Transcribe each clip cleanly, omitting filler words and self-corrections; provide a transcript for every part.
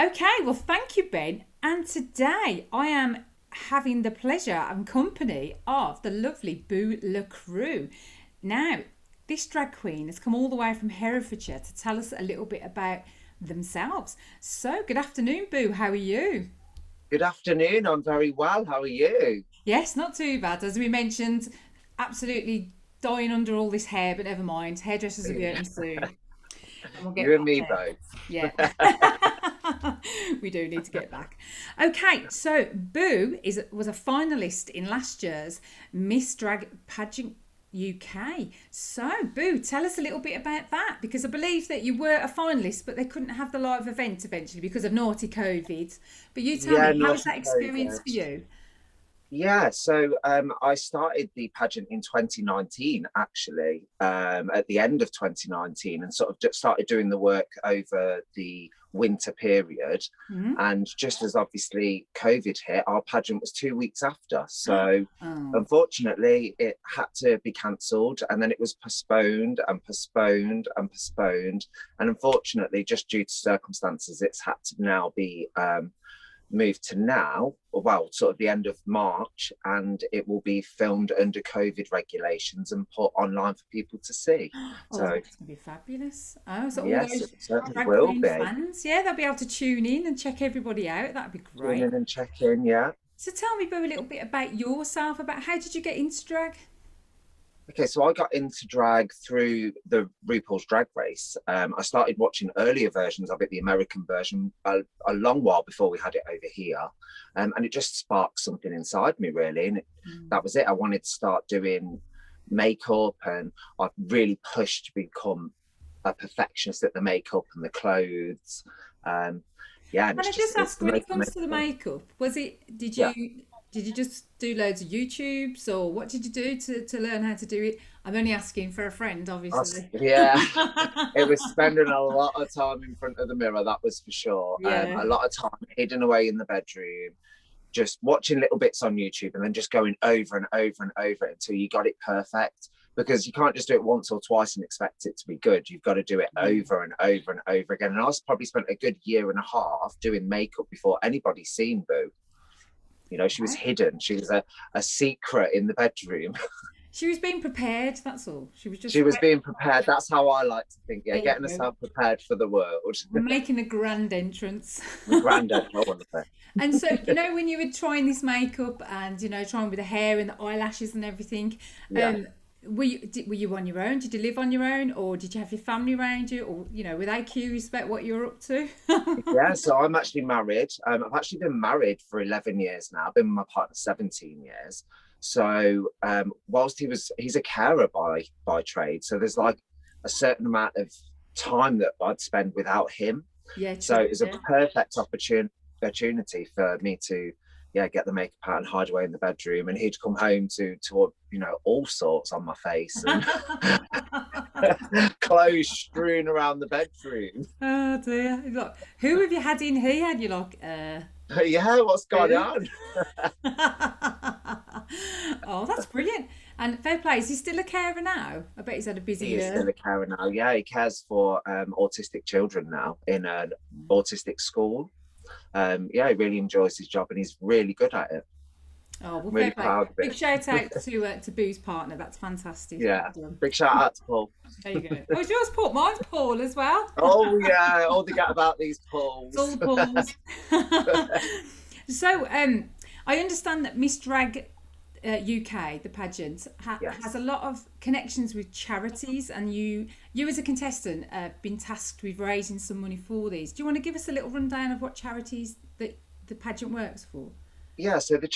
Okay, well, thank you, Ben. And today I am having the pleasure and company of the lovely Boo La Croux. Now, this drag queen has come all the way from Herefordshire to tell us a little bit about themselves. So, good afternoon, Boo. How are you? Good afternoon. I'm very well. How are you? Yes, not too bad. As we mentioned, absolutely dying under all this hair, but never mind. Hairdressers will be open soon, and we'll get You and back me there. both. Yeah. We do need to get back. Okay, so Boo was a finalist in last year's Miss Drag Pageant UK. So, Boo, tell us a little bit about that because I believe that you were a finalist, but they couldn't have the live event eventually because of naughty COVID. But you tell Yeah, me, how was naughty that experience for COVID. you? I started the pageant in 2019, actually, at the end of 2019, and sort of just started doing the work over the winter period. Hmm. And just as obviously COVID hit, our pageant was 2 weeks after. So Oh. unfortunately, it had to be cancelled, and then it was postponed and postponed and postponed. And unfortunately, just due to circumstances, it's had to now be moved to now, well, sort of the end of March, and it will be filmed under COVID regulations and put online for people to see. Oh, So, that's going to be fabulous. Oh, so all yes, those it certainly drag will queen be. fans, yeah, they'll be able to tune in and check everybody out. That'd be Tune great. in and check in, yeah. So tell me, Boo, a little bit about yourself, about how did you get into drag? Okay, so I got into drag through the RuPaul's Drag Race. I started watching earlier versions of it, the American version, a long while before we had it over here, and it just sparked something inside me, really. And that was it. I wanted to start doing makeup, and I really pushed to become a perfectionist at the makeup and the clothes. Um, yeah, and Can I just it's ask, the when most it comes to the amazing. makeup, was it Yeah. did you just do loads of YouTubes or what did you do to learn how to do it? I'm only asking for a friend, obviously. Yeah, it was spending a lot of time in front of the mirror, that was for sure. Yeah. A lot of time hidden away in the bedroom, just watching little bits on YouTube and then just going over and over and over it until you got it perfect. Because you can't just do it once or twice and expect it to be good. You've got to do it Yeah. over and over and over again. And I probably spent a good year and a half doing makeup before anybody's seen Boo. You know, she was Wow. hidden. She was a secret in the bedroom. She was being prepared, that's all. She was She just was being prepared. That's how I like to think. Yeah, there you getting go. herself prepared for the world. Making a grand entrance. Granddad, I want to say. And so, when you were trying this makeup and, trying with the hair and the eyelashes and everything, Yeah. um, were you on your own? Did you live on your own or did you have your family around you? Or, were they curious about what you were up to? Yeah, so I'm actually married. I've actually been married for 11 years now. I've been with my partner 17 years. So whilst he's a carer by trade, so there's like a certain amount of time that I'd spend without him. Yeah, So true. it was a Yeah. perfect opportunity for me to, yeah, get the makeup out and hide away in the bedroom. And he'd come home to all sorts on my face and clothes strewn around the bedroom. Oh dear. Look, who have you had in here? And you're like, Yeah, what's going who? on? Oh, that's brilliant. And fair play, is he still a carer now? I bet he's had a busy He is still a year. carer now. Yeah, he cares for autistic children now in an autistic school. Yeah, he really enjoys his job and he's really good at it. Oh, well, I'm fair really play. proud of Big it. shout out to Boo's partner. That's fantastic. Well Yeah, done. big shout out to Paul. There you go. Oh, it's yours, Paul. Mine's Paul as well. Oh yeah, all they get about these It's all Pauls. the Pauls. So, I understand that Miss Drag UK, the pageant, has Yes. a lot of connections with charities, and you as a contestant, been tasked with raising some money for these. Do you want to give us a little rundown of what charities that the pageant works for? Yeah, so the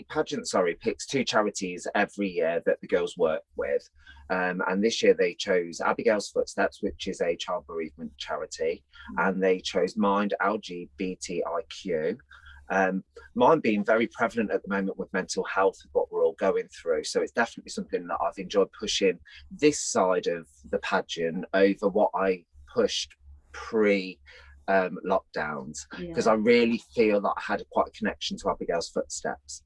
pageant, sorry, picks two charities every year that the girls work with. And this year they chose Abigail's Footsteps, which is a child bereavement charity, and they chose Mind LGBTIQ. Mine being very prevalent at the moment with mental health, with what we're all going through. So it's definitely something that I've enjoyed pushing this side of the pageant over what I pushed pre lockdowns, because Yeah. I really feel that I had quite a connection to Abigail's Footsteps.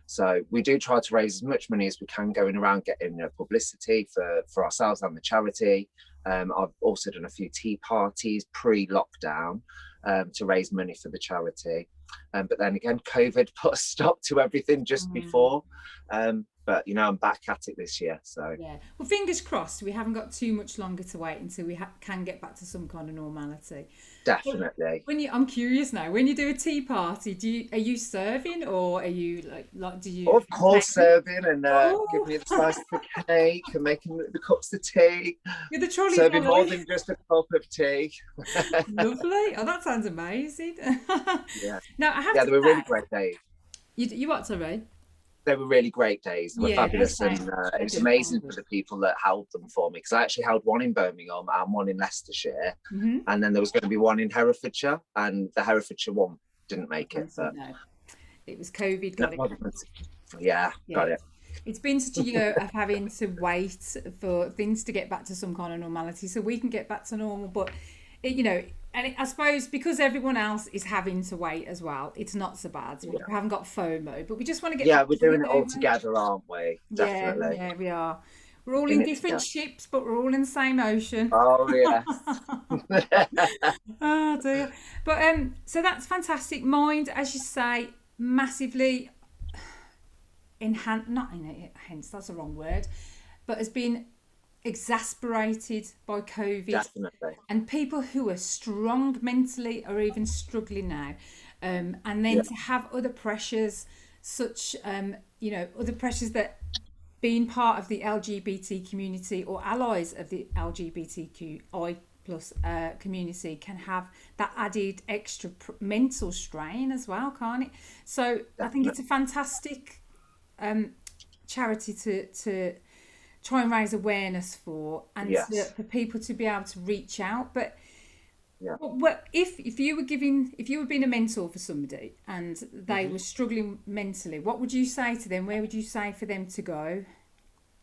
So we do try to raise as much money as we can, going around getting publicity for ourselves and the charity. I've also done a few tea parties pre-lockdown to raise money for the charity. But then again, COVID put a stop to everything just before. But I'm back at it this year. So Yeah. Well, fingers crossed. We haven't got too much longer to wait until we can get back to some kind of normality. definitely. I'm curious now. When you do a tea party, are you serving or are you like do you? Of course, serving and Oh, giving me the slice of the cake and making the cups of tea. with the trolley Serving more trolley. than just a cup of tea. Lovely. Oh, that sounds amazing. Yeah, Now I have yeah, to they were really say, great days. you what, sorry? They were really great days. They were Yeah, fabulous, and it they was do amazing sound for good. the people that held them for me because I actually held one in Birmingham and one in Leicestershire, Mm-hmm. and then there was going to be one in Herefordshire, and the Herefordshire one didn't make it. But No, it was COVID. no, Got it. yeah, got Yeah. it. It's been such a year of having to wait for things to get back to some kind of normality so we can get back to normal. But, I suppose because everyone else is having to wait as well, it's not so bad. We Yeah, haven't got FOMO, but we just want to get yeah, back we're to it, doing it all don't we? together, aren't we? Yeah, Definitely yeah, we are. We're all in in it different together. ships, but we're all in the same ocean. Oh yes. Oh dear. But so that's fantastic. Mind, as you say, massively enhanced, not enhanced, that's the wrong word, but has been exasperated by COVID, Definitely. and people who are strong mentally are even struggling now. And Yeah, then to have other pressures, such other pressures that being part of the LGBT community or allies of the LGBTQI plus community can have that added extra mental strain as well, can't it? So I think it's definitely. a fantastic charity to try and raise awareness for, and Yes. for people to be able to reach out. But Yeah. if you were being a mentor for somebody and they Mhm. were struggling mentally, what would you say to them? Where would you say for them to go?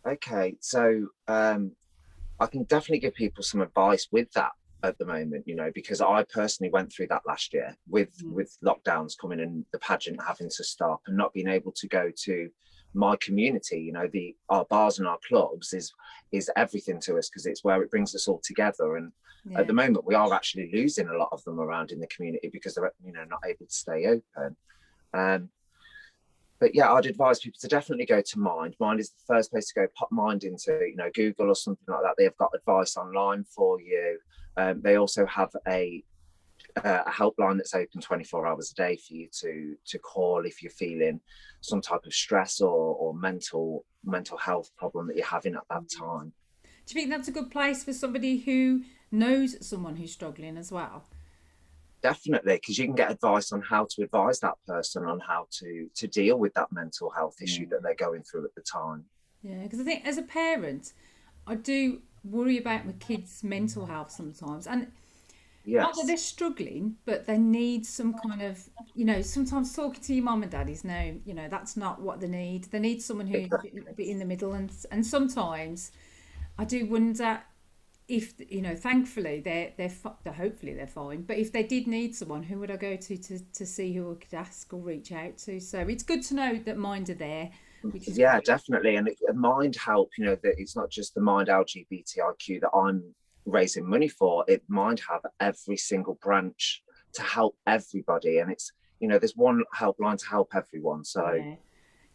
Okay, so I can definitely give people some advice with that at the moment, because I personally went through that last year with lockdowns coming and the pageant having to stop and not being able to go to my community. Our bars and our clubs is everything to us because it's where it brings us all together. And at Yeah. the moment, we are actually losing a lot of them around in the community because they're not able to stay open. Um, but yeah, I'd advise people to definitely go to Mind. Mind is the first place to go. Pop Mind into Google or something like that. They've got advice online for you. They also have a helpline that's open 24 hours a day for you to call if you're feeling some type of stress or mental health problem that you're having at that time. Do you think that's a good place for somebody who knows someone who's struggling as well? Definitely, because you can get advice on how to advise that person on how to deal with that mental health issue that they're going through at the time. Yeah, because I think as a parent, I do worry about my kids' mental health sometimes, and not that Yes, they're struggling, but they need some kind of, sometimes talking to your mum and dad is no, that's not what they need. They need someone who exactly. be in the middle, and sometimes I do wonder if thankfully they're hopefully they're fine, but if they did need someone, who would I go to see who I could ask or reach out to? So it's good to know that Mind are there, which is Yeah, great. definitely. And Mind Help, that it's not just the Mind LGBTIQ that I'm raising money for. It Mind have every single branch to help everybody. And there's one helpline to help everyone. So, Yeah,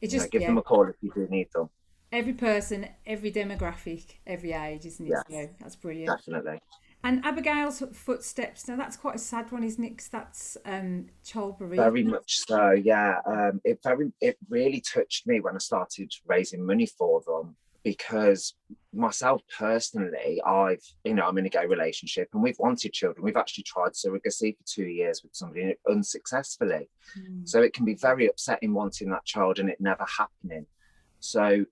it's just, give yeah, them a call if you do need them. every person, every demographic, every age, isn't it? Yes, So that's brilliant. definitely. And Abigail's footsteps. Now that's quite a sad one, isn't it? Because that's child Very bereavement. much so, yeah. It really touched me when I started raising money for them because myself personally, I'm in a gay relationship and we've wanted children. We've actually tried surrogacy for 2 years with somebody unsuccessfully. Mm. So it can be very upsetting wanting that child and it never happening. So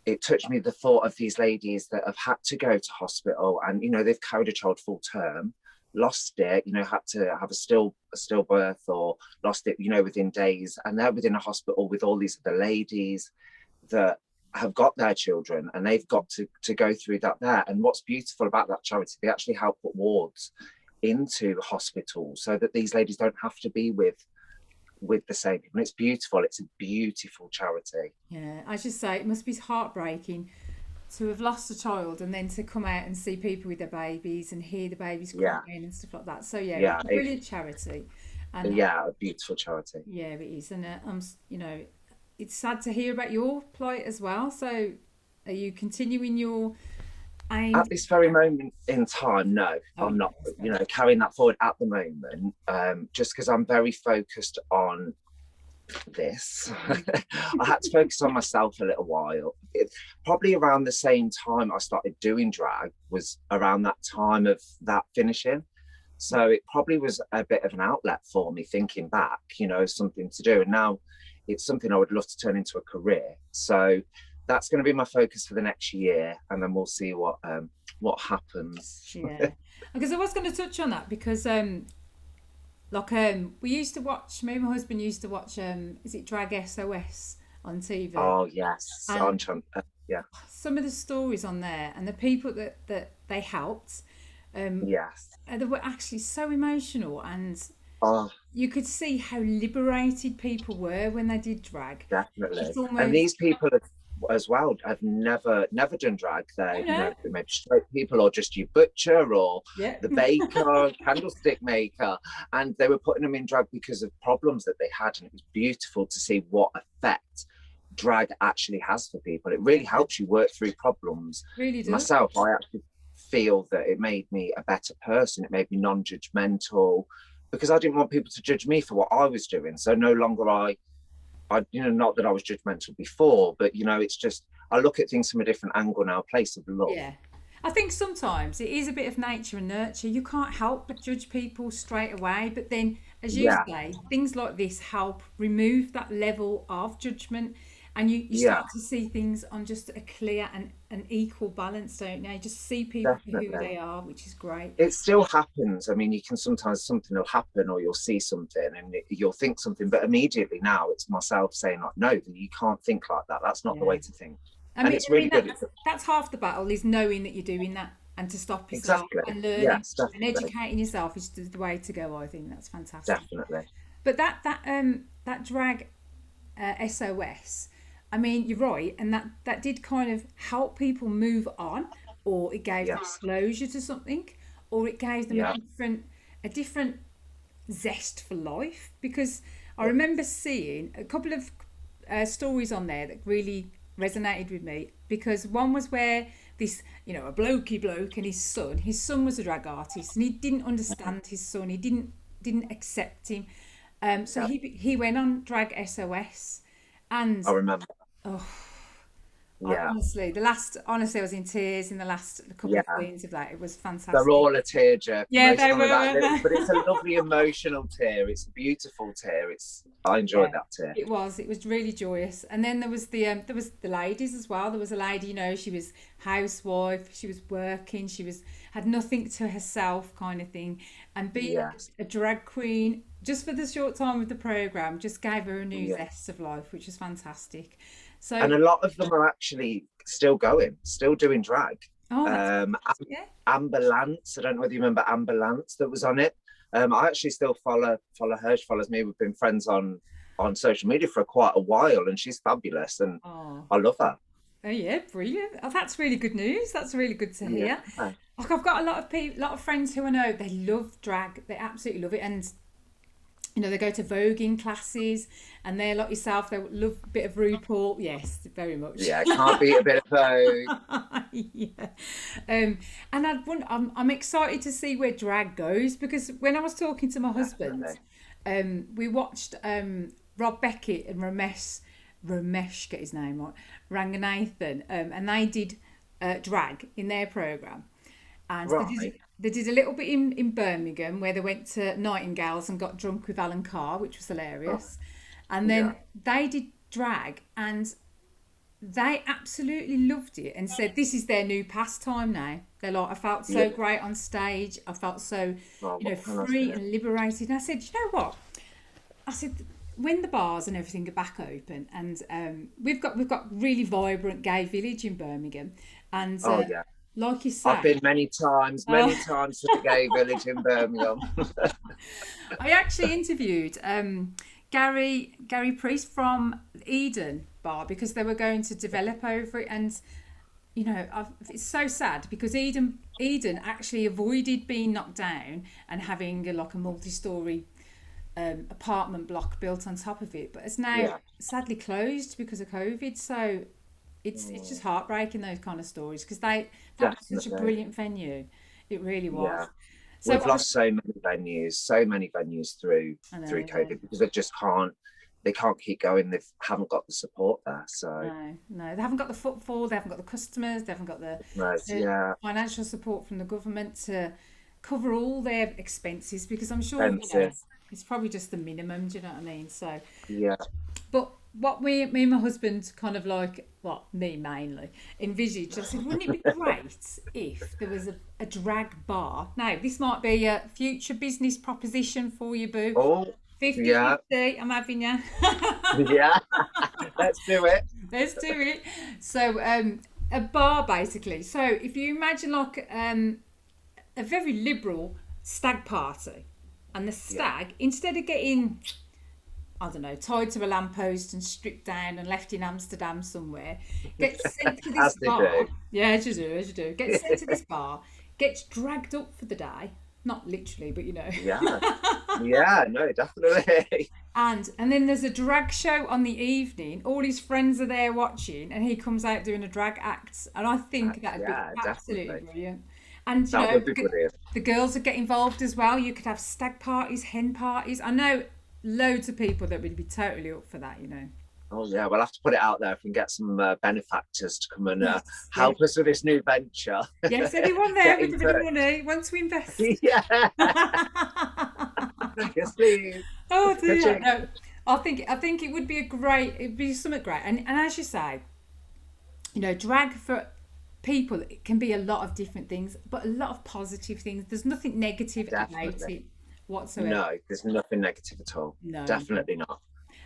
it touched me the thought of these ladies that have had to go to hospital and they've carried a child full term, lost it, had to have a stillbirth or lost it within days, and they're within a hospital with all these other ladies that have got their children and they've got to go through that there. And what's beautiful about that charity, they actually help put wards into hospitals so that these ladies don't have to be with the same people. And it's beautiful. It's a beautiful charity. Yeah, I should say it must be heartbreaking to have lost a child and then to come out and see people with their babies and hear the babies Yeah, crying and stuff like that. So yeah, yeah, it's a brilliant charity, and yeah, a beautiful charity. yeah, it is. And you know, it's sad to hear about your plight as well. So, are you continuing your aim? At this very moment in time, no, Oh I'm yeah, not, I suppose. carrying that forward at the moment, just because I'm very focused on this. I had to focus on myself a little while. Probably around the same time I started doing drag was around that time of that finishing. So it probably was a bit of an outlet for me, thinking back, something to do. And now it's something I would love to turn into a career. So that's going to be my focus for the next year, and then we'll see what happens. Yeah, because I was going to touch on that because like we used to watch. Me and my husband used to watch. Is it Drag SOS on TV? Oh yes, And yeah, some of the stories on there and the people that they helped, yes, they were actually so emotional, and oh you could see how liberated people were when they did drag. definitely. It's And almost, these people as well have never done drag. oh They're no, maybe straight people, or just your butcher, or yeah, the baker, candlestick maker, and they were putting them in drag because of problems that they had, and it was beautiful to see what effect drag actually has for people. It really helps you work through problems. really does. Myself, I actually feel that it made me a better person. It made me non-judgmental, because I didn't want people to judge me for what I was doing. So no longer not that I was judgmental before, but it's just I look at things from a different angle now, a place of love. Yeah. I think sometimes it is a bit of nature and nurture. You can't help but judge people straight away. But then, as you Yeah, say, things like this help remove that level of judgment, and you yeah, start to see things on just a clear and an equal balance, don't you? You just see people for who definitely. they are, which is great. It still happens. I mean, you can sometimes something will happen, or you'll see something and you'll think something, but immediately now it's myself saying like, no, you can't think like that. That's not the Yeah. way to think. I And mean, it's really good. that's half the battle is knowing that you're doing that and to stop yourself Exactly. and learning Yes, and definitely. educating yourself is the way to go. I think that's fantastic. Definitely. But that drag SOS. I mean, you're right, and that did kind of help people move on, or it gave them Yes. closure to something, or it gave them Yeah. a different zest for life. Because I Yeah. remember seeing a couple of stories on there that really resonated with me. Because one was where this, a blokey bloke and his son was a drag artist, and he didn't understand his son. He didn't accept him. So Yeah. he went on Drag SOS, and I remember. oh, Yeah. honestly, I was in tears in the last couple of Yeah. queens of that. It was They're fantastic. all a tearjerker. Yeah, Most they of them are were, that little, weren't but it's a they? lovely emotional tear. It's a beautiful tear. I Yeah, enjoyed that tear. it was really joyous. And then there was the ladies as well. There was a lady, she was housewife, she was working, had nothing to herself kind of thing, and being Yes. a drag queen just for the short time of the program just gave her a new Yeah. zest of life, which was fantastic. And So, a lot of them are actually still going, still doing drag. oh, that's Um, fantastic. Yeah. Ambulance. I don't know whether you remember Ambulance that was on it. I actually still follow her. She follows me. We've been friends on social media for quite a while, and she's fabulous, and Oh, I love her. oh yeah, brilliant. Oh, that's really good news. That's really good to Yeah. hear. Like I've got a lot of people, lot of friends who I know they love drag. They absolutely love it, and they go to voguing classes, and they're like yourself. They love a bit of RuPaul. Yes, very much. Yeah, can't beat a bit of Vogue. Yeah. And I'm excited to see where drag goes because when I was talking to my husband, Definitely. we watched Rob Beckett and Ramesh, get his name right, Ranganathan, and they did drag in their program, and Right. they did a little bit in Birmingham where they went to Nightingales and got drunk with Alan Carr, which was Oh, hilarious, and yeah. then they did drag and they absolutely loved it and said this is their new pastime now. They're like, I felt Yeah. so great on stage. I felt so, Oh, what can I free say? and liberated. And I said, you know what? I said, when the bars and everything are back open, and we've got really vibrant gay village in Birmingham, and Oh, yeah. like you I've say, been many oh, times to the gay village in Birmingham. I actually interviewed Gary Priest from Eden Bar because they were going to develop over it, and it's so sad because Eden actually avoided being knocked down and having like a multi-story apartment block built on top of it, but it's now Yeah. sadly closed because of COVID. So it's just Mm, heartbreaking, those kind of stories, because that was such a definitely. brilliant venue. It really Yeah. was. So We've I was, lost so many venues I through know, COVID because they can't keep going. They haven't got the support there. So no, they haven't got the footfall, they haven't got the customers, they haven't got the yeah, financial support from the government to cover all their expenses, because I'm sure, expensive. it's probably just the minimum, do you know what I mean? So, Yeah. but what me and my husband kind of like, well, me mainly, envisaged, I said, wouldn't it be great if there was a drag bar? Now, this might be a future business proposition for you, Boo. Oh, yeah, 50-50, I'm having you. yeah. Let's do it. Let's do it. So, a bar basically. So, if you imagine like a very liberal stag party, and the Yeah. stag, instead of getting, I don't know, tied to a lamppost and stripped down and left in Amsterdam somewhere, gets sent to this As they bar. do. Yeah, as you do. Gets sent to this bar, gets dragged up for the day. Not literally, but Yeah. Yeah, no, definitely. And then there's a drag show on the evening. All his friends are there watching, and he comes out doing a drag act. And I think that'd be Yeah, absolutely definitely. brilliant. And That would be brilliant. the girls would get involved as well. You could have stag parties, hen parties. I know loads of people that would be totally up for that. Oh yeah, we'll have to put it out there if we can get some benefactors to come and Yes, yes, help us with this new venture. yes. Anyone there Get with in a bit of touch. money wants to invest? Yeah. Yes, please. Oh dear. Ka-ching. No, I think it would be it'd be something great. And as you say, drag for people, it can be a lot of different things, but a lot of positive things. There's nothing negative about Definitely. it whatsoever. No, there's nothing negative at all. No, no. Definitely not.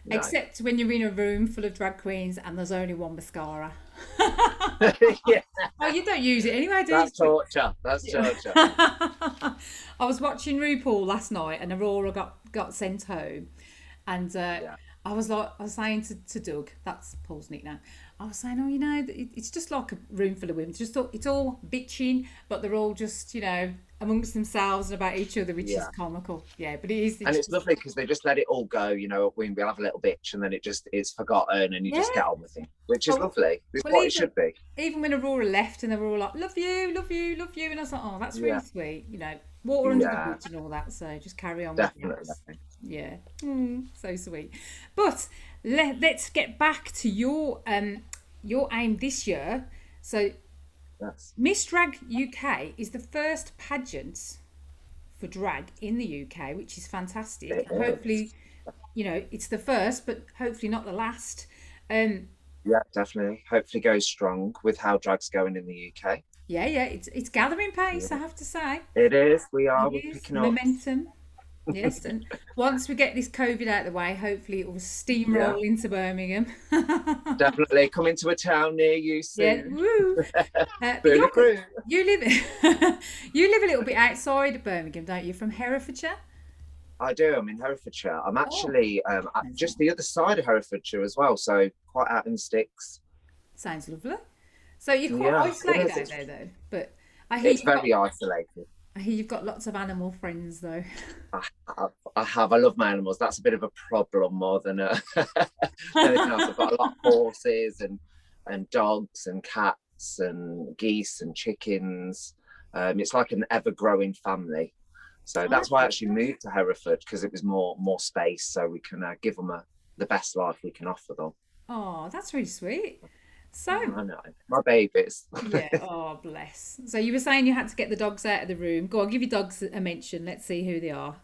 No. Except when you're in a room full of drag queens and there's only one mascara. Yeah, Oh, you don't use it anyway, do you? that's torture. That's torture. I was watching RuPaul last night, and Aurora got sent home, and Yeah. I was saying to Doug, that's Paul's nickname. I was saying, oh, it's just like a room full of women. It's all bitching, but they're all just amongst themselves and about each other, which is Yeah. comical. Yeah, but it is. And It's it's just, lovely because they just let it all go, we'll have a little bitch and then it's forgotten and you yeah. just get on with it, which is Well, lovely. It's well, what it should be. even when Aurora left, and they were all like, "Love you, love you, love you," and I was like, "Oh, that's really Yeah. sweet." Water under the Yeah, bridge and all that. So just carry on with definitely. yours. Yeah, so sweet. But let's get back to your aim this year. So Yes. Miss Drag UK is the first pageant for drag in the UK, which is fantastic. It And is. hopefully, it's the first, but hopefully not the last. Um, Yeah, definitely. Hopefully goes strong with how drag's going in the UK. yeah, yeah, it's gathering pace, I Yeah. have to say. It is. We're It is picking up. momentum. Yes, and once we get this COVID out of the way, hopefully it will Yeah, steamroll into Birmingham. definitely. Coming to a town near you Yeah, soon. woo. But Boo La Croux. you live you live a little bit outside Birmingham, don't you? From Herefordshire? I do. I'm in Herefordshire. I'm Oh, actually at amazing. just the other side of Herefordshire as well, so quite out in the sticks. Sounds lovely. So you're quite Yeah, it isolated is. out there, though. But I hear It's you've got very isolated. I hear you've got lots of animal friends, though. I have. I love my animals. That's a bit of a problem more than anything else. I've got a lot of horses and dogs and cats and geese and chickens. It's like an ever-growing family. So Oh, that's that's why I good. actually moved to Hereford because it was more space, so we can give them the best life we can offer them. Oh, that's really sweet. Oh, So, I know my babies. yeah. Oh, bless. So you were saying you had to get the dogs out of the room. Go on, give your dogs a mention. Let's see who they are.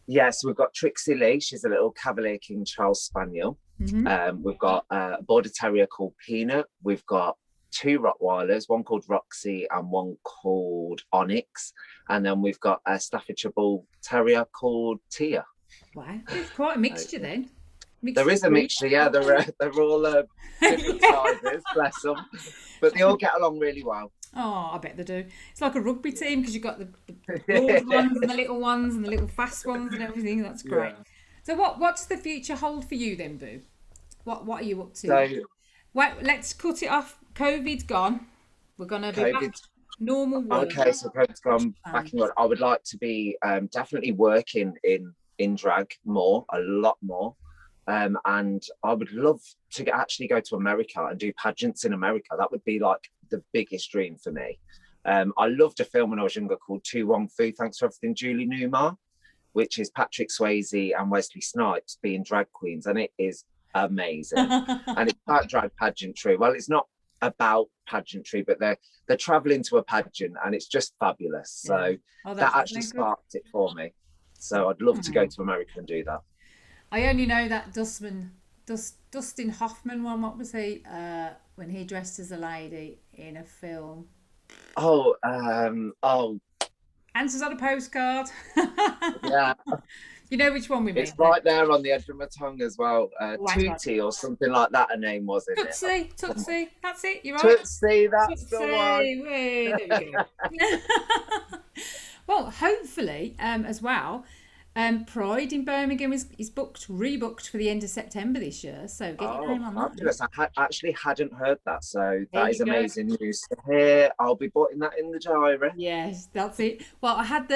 Yes, we've got Trixie Lee. She's a little Cavalier King Charles Spaniel. Hmm. We've got a Border Terrier called Peanut. We've got two Rottweilers, one called Roxy and one called Onyx. And then we've got a Staffordshire Bull Terrier called Tia. Wow, it's quite a So, mixture then. there Mixture of is a breed. mixture, yeah. They're all different sizes, bless them. But they all get along really well. Oh, I bet they do. It's like a rugby team because you've got the broad ones and the little ones and the little fast ones and everything. That's great. Yeah. So what does the future hold for you then, Boo? What are you up to? So Wait, let's cut it off. COVID's gone. We're gonna be back COVID. normal work. Okay, so COVID's gone back Um, in. I would like to be definitely working in drag more, a lot more. And I would love to actually go to America and do pageants in America. That would be like the biggest dream for me. I loved a film when I was younger called Tu Wong Fu, Thanks for Everything, Julie Newmar, which is Patrick Swayze and Wesley Snipes being drag queens, and it is amazing. And it's about drag pageantry. Well, it's not about pageantry, but they're traveling to a pageant, and it's just fabulous. yeah. So Oh, that that's actually really good. sparked it for me. So I'd love to go Hmm. to America and do that. I only know that Dustin Hoffman one. What was he? When he dressed as a lady in a film. Oh, Answers on a postcard. yeah. You know which one we mean? It's right there on the edge of my tongue as well. Oh, hang on. Tootie or something like that. Her name was in it. Tootsie, Tootsie. That's it. You're right. Tootsie, that's the one. Tootsie. Way, there we go. Well, hopefully, as well, Pride in Birmingham is rebooked for the end of September this year. So get your Oh, name on that fabulous. list. Actually hadn't heard that. So There that you is go. amazing news to hear. I'll be putting that in the diary. Yes, that's it. Well, I had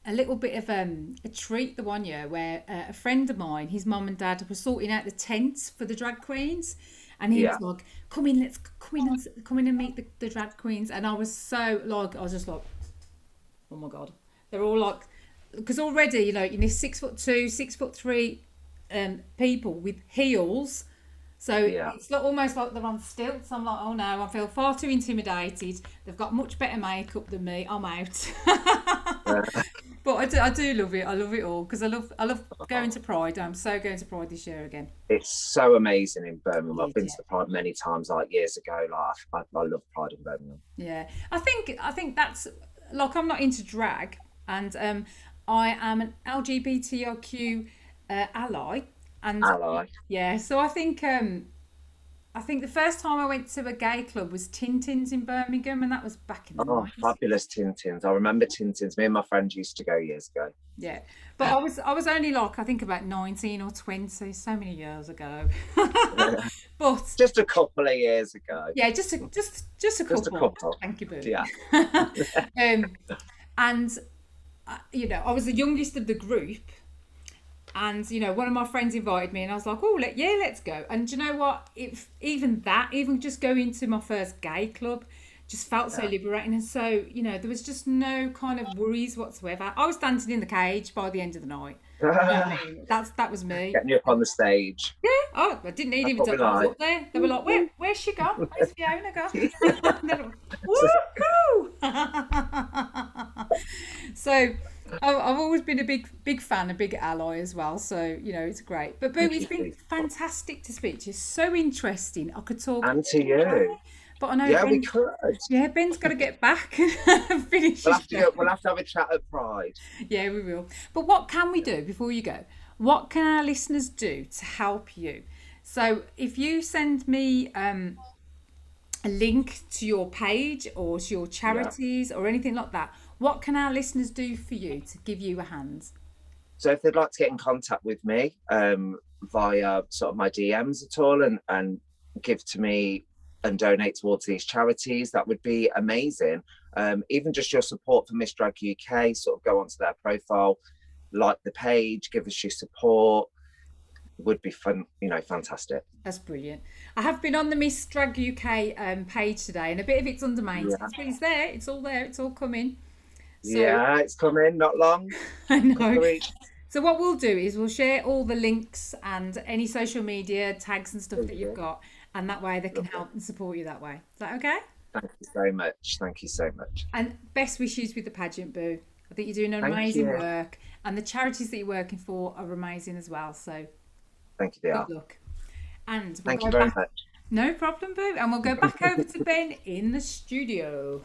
a little bit of a treat the one year where a friend of mine, his mum and dad, were sorting out the tents for the drag queens, and he was Yeah. like, "Come in, let's come in and meet the drag queens." And I was so like, I was just like, "Oh my god!" They're all like, because already you know 6'2", 6'3", people with heels. So Yeah. it's almost like they're on stilts. I'm like, oh no, I feel far too intimidated. They've got much better makeup than me. I'm out. But I do love it. I love it all because I love going to Pride. I'm so going to Pride this year again. It's so amazing in Birmingham. I've It been is, to the Pride many times, like years ago. Like I love Pride in Birmingham. yeah. I think that's like I'm not into drag, and I am an LGBTIQ ally, and Ally. yeah. So I think the first time I went to a gay club was Tintin's in Birmingham, and that was back in the Oh, 90s. fabulous Tintins. I remember Tintins. Me and my friend used to go years ago. Yeah, but I was only like I think about 19 or 20, so many years ago. But Just a couple of years ago. yeah, just a Just a couple. couple. Thank you, Boo. Yeah. And I was the youngest of the group, and one of my friends invited me, and I was like, oh, let's go. And do you know what? If even just going to my first gay club, just felt so Yeah. liberating, and so there was just no kind of worries whatsoever. I was dancing in the cage by the end of the night. You know what I mean? That was me. Getting you up on the stage. Yeah. Oh, I didn't need That's even what we to. I was like. up there. They were like, where's she gone? Where's Fiona gone? And they're like, woohoo! So I've always been a big fan, a big ally as well. So it's great. But Boo, Thank it's you. been fantastic to speak to you. So interesting. I could talk And to all day, you. but I know Yeah, we Ben. could. Yeah, Ben's got to get back and finish We'll his have to job. we'll have to have a chat at Pride. Yeah, we will. But what can we do before you go? What can our listeners do to help you? So if you send me a link to your page or to your Yeah. charities or anything like that, what can our listeners do for you to give you a hand? So if they'd like to get in contact with me via sort of my DMs at all and give to me and donate towards these charities, that would be amazing. Even just your support for Miss Drag UK, sort of go onto their profile, like the page, give us your support, would be fun, fantastic. That's brilliant. I have been on the Miss Drag UK page today, and a bit of it's under maintenance, Yeah. but it's there. It's all there. It's all coming. So Yeah, it's coming, not long. I Couple know. of weeks. So what we'll do is we'll share all the links and any social media tags and stuff that you've got, and that way they can Lovely. help and support you that way. Is that okay? Thank you so much. Thank you so much. And best wishes with the pageant, Boo. I think you're doing Thank amazing you. work, and the charities that you're working for are amazing as well. So Thank you, they good are. luck. And we'll Thank you go very back. much. No problem, Boo. And we'll go back over to Ben in the studio.